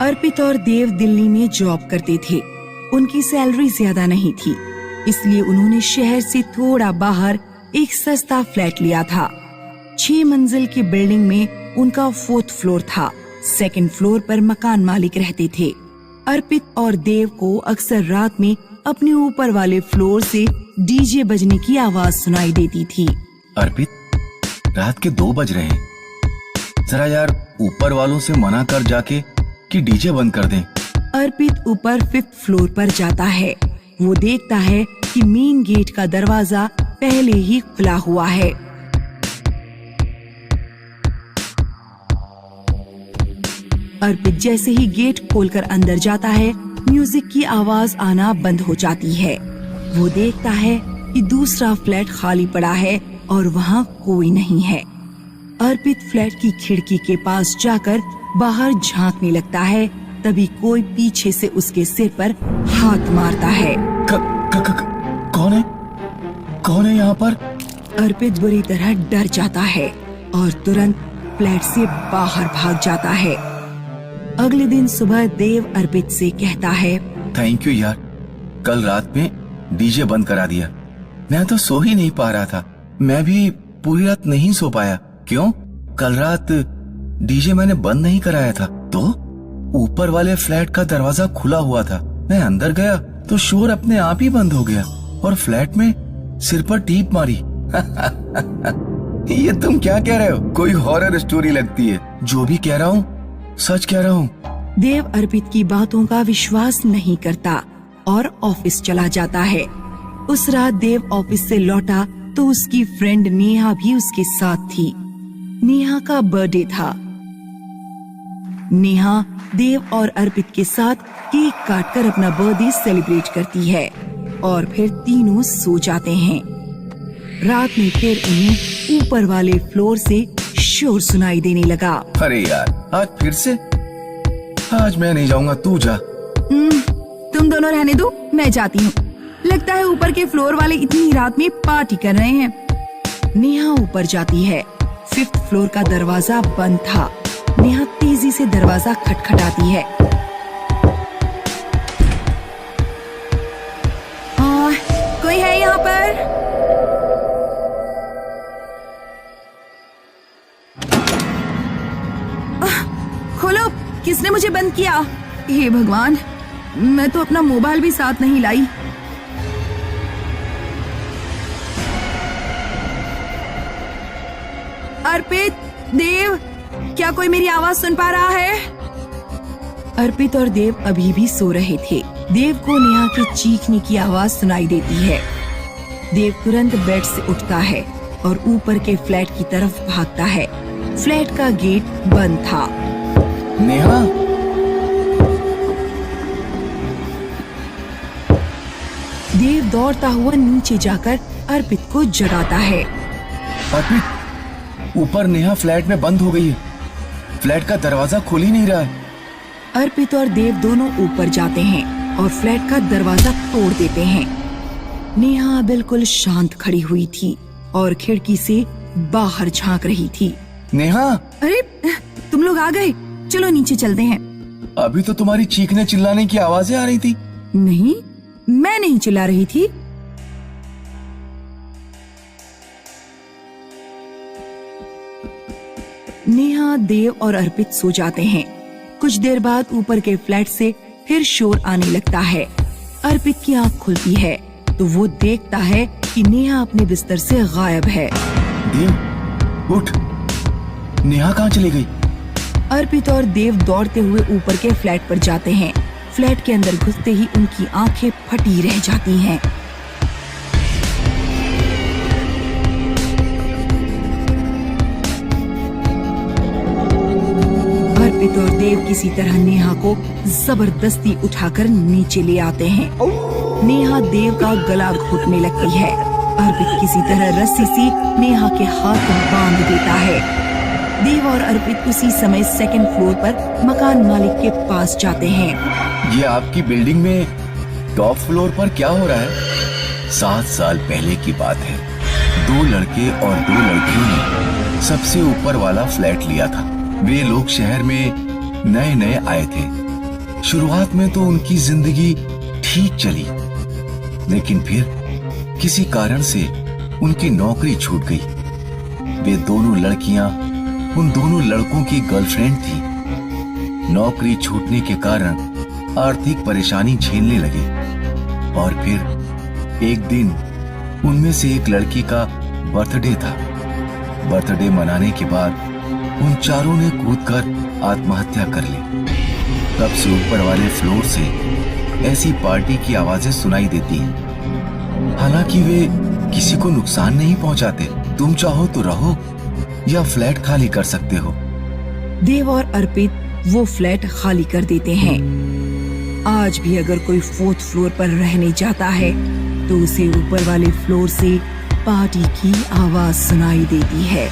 अर्पित और देव दिल्ली में जॉब करते थे। उनकी सैलरी ज्यादा नहीं थी, इसलिए उन्होंने शहर से थोड़ा बाहर एक सस्ता फ्लैट लिया था। 6 मंजिल की बिल्डिंग में उनका 4th फ्लोर था। 2nd फ्लोर पर मकान मालिक रहते थे। अर्पित और देव को अक्सर रात में अपने ऊपर वाले फ्लोर से डीजे बजने की आवाज सुनाई देती थी। अर्पित, रात के 2 बज रहे हैं, जरा यार ऊपर वालों से मना कर जाके कि डीजे बंद कर दें। अर्पित ऊपर 5th फ्लोर पर जाता है। वो देखता है कि मेन गेट का दरवाजा पहले ही खुला हुआ है। अर्पित जैसे ही गेट खोलकर अंदर जाता है, म्यूजिक की आवाज आना बंद हो जाती है। वो देखता है कि दूसरा फ्लैट खाली पड़ा है और वहाँ कोई नहीं है। अर्पित फ्लैट की खिड़की के पास जाकर बाहर झांकने लगता है, तभी कोई पीछे से उसके सिर पर हाथ मारता है। कौन है यहाँ पर? अर्पित बुरी तरह डर जाता है और तुरंत फ्लैट से बाहर भाग जाता है। अगले दिन सुबह देव अर्पित से कहता है, थैंक यू यार, कल रात में डीजे बंद करा दिया। मैं तो सो ही नहीं पा रहा था। मैं भी पूरी रात नहीं सो पाया। क्यों? कल रात डीजे मैंने बंद नहीं कराया था, तो ऊपर वाले फ्लैट का दरवाजा खुला हुआ था। मैं अंदर गया तो शोर अपने आप ही बंद हो गया और फ्लैट में सिर पर टीप मारी। ये तुम क्या कह रहे हो? कोई हॉरर स्टोरी लगती है। जो भी कह रहा हूँ सच कह रहा हूँ। देव अर्पित की बातों का विश्वास नहीं करता और ऑफिस चला जाता है। उस रात देव ऑफिस से लौटा तो उसकी फ्रेंड नेहा भी उसके साथ थी। नेहा का बर्थडे था। नेहा देव और अर्पित के साथ केक काटकर अपना बर्थडे सेलिब्रेट करती है और फिर तीनों सो जाते हैं। रात में फिर उन्हें ऊपर वाले फ्लोर से शोर सुनाई देने लगा। अरे यार, आज फिर से? आज मैं नहीं जाऊंगा, तू जा। तुम दोनों रहने दो, मैं जाती हूँ। लगता है ऊपर के फ्लोर वाले इतनी रात में पार्टी कर रहे हैं। नेहा ऊपर जाती है। 5th फ्लोर का दरवाजा बंद था। नेहा तेजी से दरवाजा खटखटाती है। कोई है यहाँ पर? खोलो, किसने मुझे बंद किया? हे भगवान, मैं तो अपना मोबाइल भी साथ नहीं लाई। अर्पित, देव, क्या कोई मेरी आवाज सुन पा रहा है? अर्पित और देव अभी भी सो रहे थे। देव को नेहा के चीखने की आवाज सुनाई देती है। देव तुरंत बेड से उठता है और ऊपर के फ्लैट की तरफ भागता है। फ्लैट का गेट बंद था। नेहा, देव दौड़ता हुआ नीचे जाकर अर्पित को जगाता है। अर्पित, ऊपर नेहा फ्लैट में बंद हो गई है। फ्लैट का दरवाजा खुल ही नहीं रहा है। अर्पित और देव दोनों ऊपर जाते हैं और फ्लैट का दरवाजा तोड़ देते हैं। नेहा बिल्कुल शांत खड़ी हुई थी और खिड़की से बाहर झांक रही थी। नेहा! अरे, तुम लोग आ गए, चलो नीचे चलते हैं। अभी तो तुम्हारी चीखने चिल्लाने की आवाजें आ रही थी। नहीं, मैं नहीं चिल्ला रही थी। नेहा, देव और अर्पित सो जाते हैं। कुछ देर बाद ऊपर के फ्लैट से फिर शोर आने लगता है। अर्पित की आंख खुलती है तो वो देखता है कि नेहा अपने बिस्तर से गायब है। देव, उठ! नेहा कहाँ चली गई? अर्पित और देव दौड़ते हुए ऊपर के फ्लैट पर जाते हैं। फ्लैट के अंदर घुसते ही उनकी आंखें फटी रह जाती हैं। अर्पित और देव किसी तरह नेहा को जबरदस्ती उठाकर नीचे ले आते हैं। नेहा देव का गला घोटने लगती है। अर्पित किसी तरह रस्सी से नेहा के हाथ बांध देता है। देव और अर्पित उसी समय 2nd फ्लोर पर मकान मालिक के पास जाते हैं। ये आपकी बिल्डिंग में टॉप फ्लोर पर क्या हो रहा है? 7 साल पहले की बात है। 2 लड़के और 2 लड़कियों ने सबसे ऊपर वाला फ्लैट लिया था। वे लोग शहर में नए नए आए थे शुरुआत में तो उनकी जिंदगी ठीक चली, लेकिन फिर किसी कारण से उनकी नौकरी छूट गई। वे दोनों लड़कियां उन दोनों लड़कों की गर्लफ्रेंड थी। नौकरी छूटने के कारण आर्थिक परेशानी झेलने लगे और फिर एक दिन उनमें से एक लड़की का बर्थडे था। बर्थडे मनाने के बाद उन चारों ने कूदकर आत्महत्या कर ली। तब से ऊपर वाले फ्लोर से ऐसी पार्टी की आवाजें सुनाई देती हैं। हालांकि वे किसी को नुकसान नहीं पहुंचाते। तुम चाहो तो रहो या फ्लैट खाली कर सकते हो। देव और अर्पित वो फ्लैट खाली कर देते हैं। आज भी अगर कोई 4th फ्लोर पर रहने जाता है तो उसे ऊपर वाले फ्लोर से पार्टी की आवाज सुनाई देती है।